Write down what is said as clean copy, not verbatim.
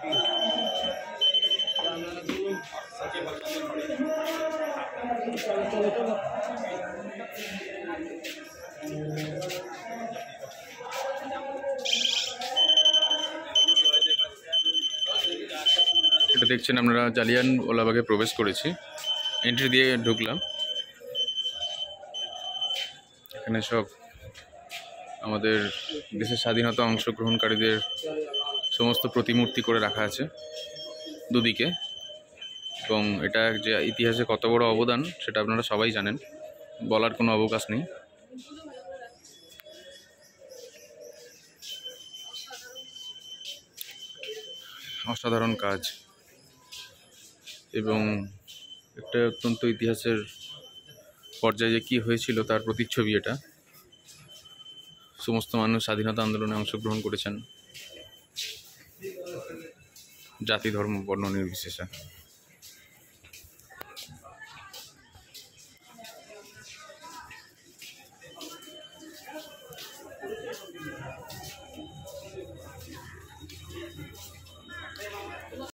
এটা দেখছেন আপনারা জালিয়ানওয়ালাবাগে প্রবেশ করেছি, এন্ট্রি দিয়ে ঢুকলাম। এখানে সব আমাদের দেশের স্বাধীনতা অংশগ্রহণকারীদের সমস্ত প্রতিমূর্তি করে রাখা আছে দুদিকে, এবং এটা যে ইতিহাসে কত বড় অবদান সেটা আপনারা সবাই জানেন, বলার কোনো অবকাশ নেই। অসাধারণ কাজ এবং একটা অত্যন্ত ইতিহাসের পর্যায়ে কী হয়েছিল তার প্রতিচ্ছবি এটা। সমস্ত মানুষ স্বাধীনতা আন্দোলনে অংশগ্রহণ করেছেন, জাতি ধর্ম বর্ণ নির্বিশেষে।